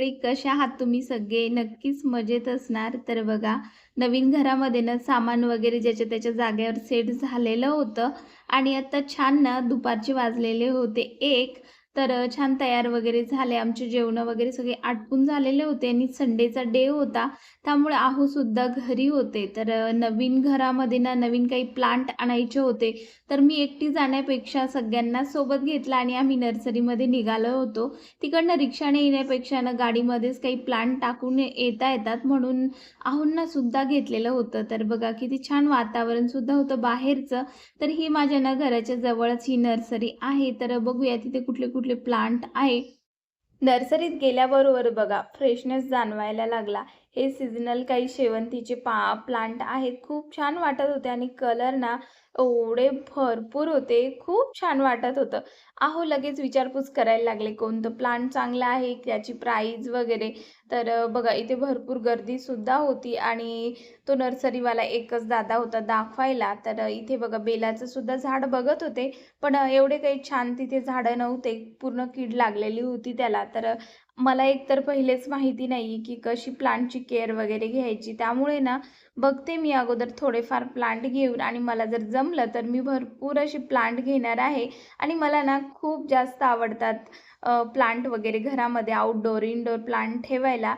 मंडळी, कशा आहात तुम्ही सगळे? नक्कीच मजेत असणार. तर बघा, नवीन घरामध्ये ना सामान वगैरे ज्याच्या त्याच्या जागेवर सेट झालेलं होतं आणि आता छान ना दुपारचे वाजलेले होते 1. तर छान तयार वगैरे झाले. आमचे जेवणं वगैरे सगळे आटपून झालेले होते आणि संडेचा डे होता. त्यामुळे आहोसुद्धा घरी होते. तर नवीन घरामध्ये ना नवीन काही प्लांट आणायचे होते. तर मी एकटी जाण्यापेक्षा सगळ्यांना सोबत घेतलं आणि आम्ही नर्सरीमध्ये निघालो होतो. तिकडनं रिक्षाने येण्यापेक्षा ना गाडीमध्येच काही प्लांट टाकून येता येतात म्हणून आहोंना सुद्धा घेतलेलं होतं. तर बघा किती छान वातावरण सुद्धा होतं बाहेरचं. तर ही माझ्या ना घराच्या जवळच ही नर्सरी आहे. तर बघूया तिथे कुठले कुठले प्लांट आहे. नर्सरीत गेल्याबरोबर बघा फ्रेशनेस जाणवायला लागला. हे सीझनल काही शेवंतीचे प्लांट आहेत. खूप छान वाटत होते आणि कलर ना एवढे भरपूर होते. खूप छान वाटत होतं. अहो लगेच विचारपूस करायला लागले, कोणतं प्लांट चांगलं आहे, त्याची प्राईज वगैरे. तर बघा इथे भरपूर गर्दीसुद्धा होती आणि तो नर्सरीवाला एकच दादा होता दाखवायला. तर इथे बघा बेलाचं सुद्धा झाड बघत होते. पण एवढे काही छान तिथे झाडं नव्हते. पूर्ण कीड लागलेली होती त्याला. तर मला एकतर पहिलेच माहिती नाही की कशी प्लांटची केअर वगैरे घ्यायची. त्यामुळे ना बघते मी अगोदर थोडेफार प्लांट घेऊन आणि मला जर जमलं तर मी भरपूर अशी प्लांट घेणार आहे. आणि मला ना खूप जास्त आवडतात प्लांट वगैरे घरामध्ये आउटडोअर, इनडोअर प्लांट ठेवायला.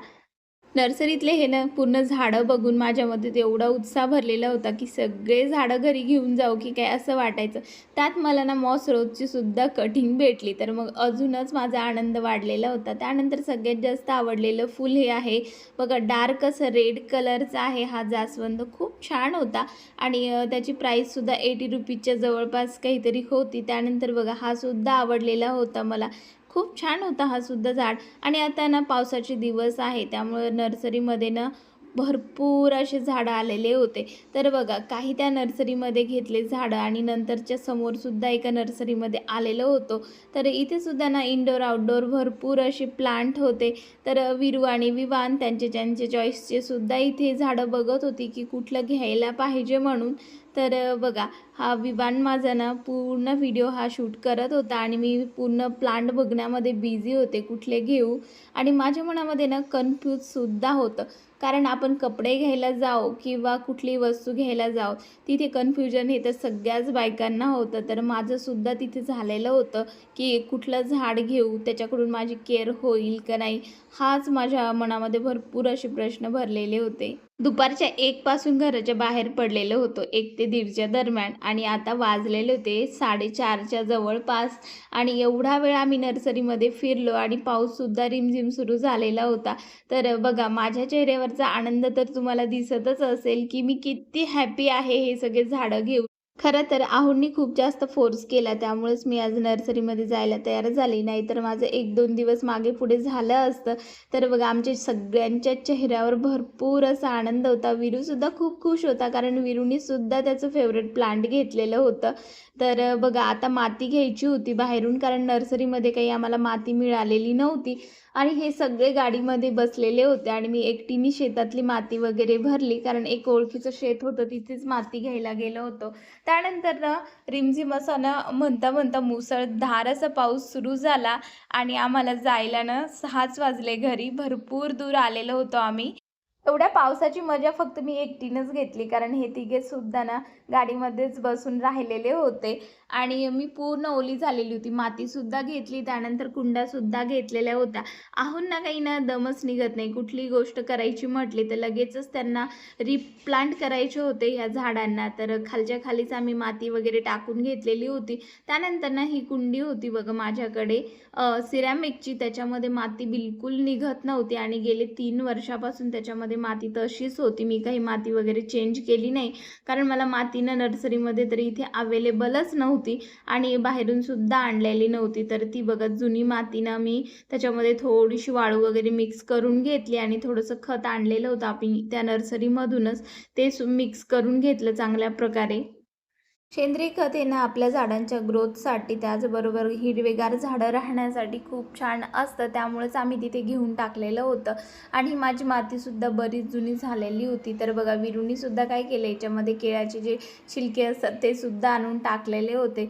नर्सरीतले हे ना पूर्ण झाडं बघून माझ्यामध्ये एवढा उत्साह भरलेला होता की सगळे झाडं घरी घेऊन जाऊ की काय असं वाटायचं. त्यात मला ना मॉस रोजची सुद्धा कटिंग भेटली, तर मग अजूनच माझा आनंद वाढलेला होता. त्यानंतर सगळ्यात जास्त आवडलेलं फूल हे आहे बघा, डार्क असं रेड कलरचा आहे हा जास्वंद. खूप छान होता आणि त्याची प्राईससुद्धा 80 रुपीजच्या जवळपास काहीतरी होती. त्यानंतर बघा हा सुद्धा आवडलेला होता मला. खूप छान होता हा सुद्धा झाड. आणि आता ना पावसाचे दिवस आहे त्यामुळे नर्सरीमध्ये ना भरपूर असे झाडं आलेले होते. तर बघा काही त्या नर्सरीमध्ये घेतले झाडं आणि नंतरच्या समोरसुद्धा एका नर्सरीमध्ये आलेलो होतो. तर इथे सुद्धा ना इनडोअर आउटडोअर भरपूर असे प्लांट होते. तर विरू आणि विवान त्यांचे चॉईसचे सुद्धा इथे झाडं बघत होती की कुठलं घ्यायला पाहिजे म्हणून. तर बघा हा विवान माझा ना पूर्ण व्हिडिओ हा शूट करत होता आणि मी पूर्ण प्लांट बघण्यामध्ये बिझी होते कुठले घेऊ. आणि माझ्या मनामध्ये ना कन्फ्यूजसुद्धा होतं, कारण आपण कपडे घ्यायला जाऊ किंवा कुठली वस्तू घ्यायला जाऊ तिथे कन्फ्युजन हे तर सगळ्याच बायकांना होतं. तर माझंसुद्धा तिथे झालेलं होतं की कुठलं झाड घेऊ, त्याच्याकडून माझी केअर होईल का नाही, हाच माझ्या मनामध्ये भरपूर असे प्रश्न भरलेले होते. दुपारच्या 1 पासून घराच्या बाहेर पडलेलो होतो, 1 ते 1:30च्या दरम्यान, आणि आता वाजलेले होते 4:30च्या जवळपास. आणि एवढा वेळ आम्ही नर्सरीमध्ये फिरलो आणि पाऊससुद्धा रिमझिम सुरू झालेला होता. तर बघा माझ्या चेहऱ्यावरचा आनंद तर तुम्हाला दिसतच असेल की मी किती हॅपी आहे हे सगळे झाडं घेऊन. खरं तर आहोंनी खूप जास्त फोर्स केला त्यामुळेच मी आज नर्सरीमध्ये जायला तयार झाली, नाहीतर माझं 1-2 दिवस मागे पुढे झालं असतं. तर बघा आमच्या सगळ्यांच्या चेहऱ्यावर भरपूर असा आनंद होता. विरूसुद्धा खूप खुश होता कारण विरूनीसुद्धा त्याचं फेवरेट प्लांट घेतलेलं होतं. तर बघा आता माती घ्यायची होती बाहेरून, कारण नर्सरीमध्ये काही आम्हाला माती मिळालेली नव्हती आणि हे सगळे गाडीमध्ये बसलेले होते आणि मी एकटीने शेतातली माती वगैरे भरली, कारण एक ओळखीचं शेत होतं तिथेच माती घ्यायला गेलो होतो. त्यानंतर ना रिमझिम असा ना म्हणता म्हणता मुसळधार असा पाऊस सुरू झाला आणि आम्हाला जायला ना 6च वाजले घरी. भरपूर दूर आलेलो होतो आम्ही. एवढ्या पावसाची मजा फक्त मी एकटीनंच घेतली, कारण हे तिघे सुद्धा ना गाडीमध्येच बसून राहिलेले होते आणि मी पूर्ण ओली झालेली होती. मातीसुद्धा घेतली, त्यानंतर कुंड्यासुद्धा घेतलेल्या होत्या. आहोंना काही ना दमच निघत नाही. कुठलीही गोष्ट करायची म्हटली तर लगेचच त्यांना रिप्लांट करायचे होते ह्या झाडांना. तर खालच्या खालीच आम्ही माती वगैरे टाकून घेतलेली होती. त्यानंतर ना ही कुंडी होती बघा माझ्याकडे सिरॅमिकची. त्याच्यामध्ये माती बिलकुल निघत नव्हती आणि गेले 3 वर्षापासून त्याच्यामध्ये माती तशीच होती. मी काही माती वगैरे चेंज केली नाही, कारण मला माती ना नर्सरीमध्ये तरी इथे अवेलेबलच नव्हती आणि बाहेरून सुद्धा आणलेली नव्हती. तर ती बघा जुनी माती ना मी त्याच्यामध्ये थोडीशी वाळू वगैरे मिक्स करून घेतली आणि थोडंसं खत आणलेलं होतं आपण त्या नर्सरीमधूनच, ते मिक्स करून घेतलं चांगल्या प्रकारे. सेंद्रिय खत हे ना आपल्या झाडांच्या ग्रोथसाठी, त्याचबरोबर हिरवेगार झाडं राहण्यासाठी खूप छान असतं. त्यामुळेच आम्ही तिथे घेऊन टाकलेलं होतं आणि माझी मातीसुद्धा बरीच जुनी झालेली होती. तर बघा विरूनीसुद्धा काय केलं, याच्यामध्ये केळ्याचे जे छिलके असतात ते सुद्धा आणून टाकलेले होते.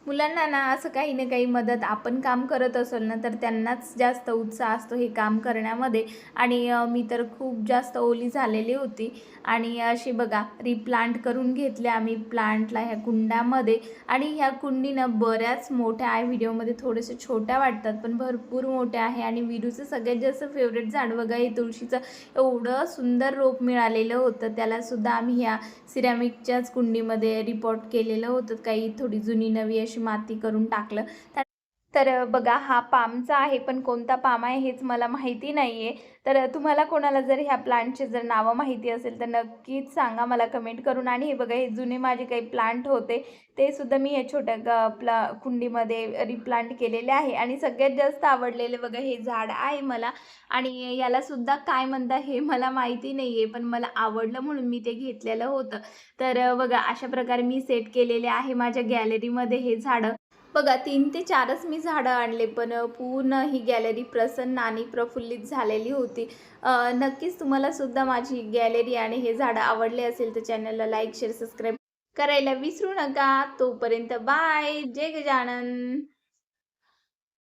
मुलांना ना असं काही ना काही मदत आपण काम करत असेल ना तर त्यांनाच जास्त उत्साह असतो हे काम करण्यामध्ये. आणि मी तर खूप जास्त ओली झालेली होती आणि अशी बघा रिप्लांट करून घेतले आम्ही प्लांटला ह्या कुंडामध्ये. आणि ह्या कुंडीनं बऱ्याच मोठ्या आहे, व्हिडिओमध्ये थोड्याशा छोट्या वाटतात पण भरपूर मोठ्या आहे. आणि विरूचं सगळ्यात जास्त फेवरेट झाड बघा हे तुळशीचं, एवढं सुंदर रोप मिळालेलं होतं. त्यालासुद्धा आम्ही ह्या सिरॅमिकच्याच कुंडीमध्ये रिपोर्ट केलेलं होतं, काही थोडी जुनी नवी अशी माती करून टाकलं. तर बघा हा पामचा आहे, पण कोणता पाम आहे हेच मला माहिती नाही आहे. तर तुम्हाला कोणाला जर ह्या प्लांटचे जर नावं माहिती असेल तर नक्कीच सांगा मला कमेंट करून. आणि हे बघा हे जुने माझे काही प्लांट होते ते सुद्धा मी या छोट्या कुंडीमध्ये रिप्लांट केलेले आहे. आणि सगळ्यात जास्त आवडलेले बघा हे झाड आहे मला. आणि याला सुद्धा काय म्हणतात हे मला माहिती नाही आहे, पण मला आवडलं म्हणून मी ते घेतलेलं होतं. तर बघा अशा प्रकारे मी सेट केलेले आहे माझ्या गॅलरीमध्ये हे झाडं. बघा 3 ते 4च मी झाडं आणले, पण पूर्ण ही गॅलरी प्रसन्न आणि प्रफुल्लित झालेली होती. नक्कीच तुम्हाला सुद्धा माझी गॅलरी आणि हे झाडं आवडले असेल तर चॅनलला लाईक, शेअर, सबस्क्राईब करायला विसरू नका. तोपर्यंत बाय. जय गजानन.